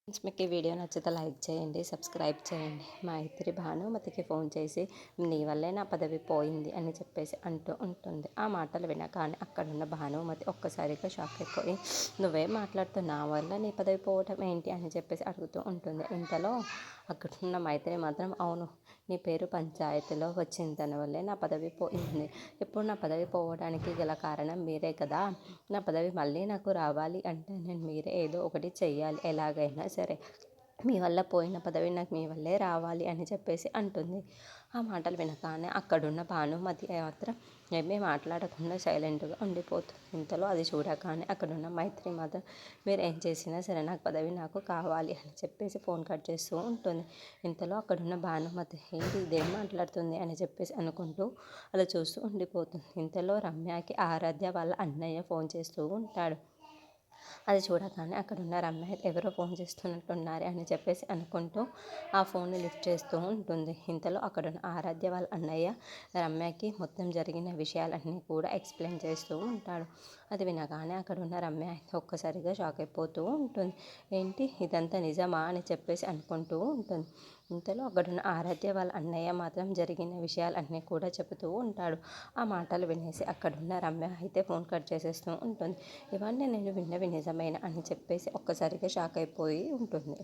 Friends, మీకు ఈ video నచ్చితే లైక్ చేయండి, సబ్స్క్రైబ్ చేయండి. మా ఇద్దరి భానుమతికి ఫోన్ చేసి నీ వల్లే నా పదవి పోయింది అని చెప్పేసి అంటూ ఉంటుంది. ఆ మాటలు వినగానే అక్కడున్న భానుమతి ఒక్కసారిగా షాక్ అయిపోయి నువ్వేం మాట్లాడుతూ నా వల్ల నీ పదవి పోవటం ఏంటి అని చెప్పేసి అడుగుతూ ఉంటుంది. ఇంతలో అక్కడున్న మైత్రి మాత్రం అవును, నీ పేరు పంచాయతీలో వచ్చిన దాని వల్లే నా పదవి పోయింది. ఇప్పుడు నా పదవి పోవడానికి గల కారణం మీరే కదా. నా పదవి మళ్ళీ నాకు రావాలి అంటే నేను మీరే ఏదో ఒకటి చెయ్యాలి, ఎలాగైనా సరే మీ వల్ల పోయిన పదవి నాకు మీ వల్లే రావాలి అని చెప్పేసి అంటుంది. ఆ మాటలు వినగానే అక్కడున్న భానుమతి మాత్రం ఏమీ మాట్లాడకుండా సైలెంట్గా ఉండిపోతుంది. ఇంతలో అది చూడగానే అక్కడున్న మైత్రి మాత్రం మీరు ఏం చేసినా సరే నాకు పదవి నాకు కావాలి అని చెప్పేసి ఫోన్ కట్ చేస్తూ ఉంటుంది. ఇంతలో అక్కడున్న భానుమతి ఏంటి ఇదేం మాట్లాడుతుంది అని చెప్పేసి అనుకుంటూ అలా చూస్తూ ఉండిపోతుంది. ఇంతలో రమ్యకి ఆరాధ్య వాళ్ళ అన్నయ్య ఫోన్ చేస్తూ ఉంటాడు. అది చూడగానే అక్కడున్న రమ్య ఎవరో ఫోన్ చేస్తున్నట్టున్నారు అని చెప్పేసి అనుకుంటూ ఆ ఫోన్ని లిఫ్ట్ చేస్తూ ఉంటుంది. ఇంతలో అక్కడున్న ఆరాధ్య వాళ్ళ అన్నయ్య రమ్యకి మొత్తం జరిగిన విషయాలన్నీ కూడా ఎక్స్ప్లెయిన్ చేస్తూ ఉంటాడు. అది వినగానే అక్కడున్న రమ్య ఒక్కసారిగా షాక్ అయిపోతూ ఉంటుంది. ఏంటి ఇదంతా నిజమా అని చెప్పేసి అనుకుంటూ ఉంటుంది. ఇంతలో అక్కడున్న ఆరాధ్య వాళ్ళ అన్నయ్య మాత్రం జరిగిన విషయాలన్నీ కూడా చెబుతూ ఉంటాడు. ఆ మాటలు వినేసి అక్కడున్న రమ్య అయితే ఫోన్ కట్ చేసేస్తూ ఉంటుంది. ఇవన్నీ నేను విన్నవి నిజమేనా అని చెప్పేసి ఒక్కసారిగా షాక్ అయిపోయి ఉంటుంది.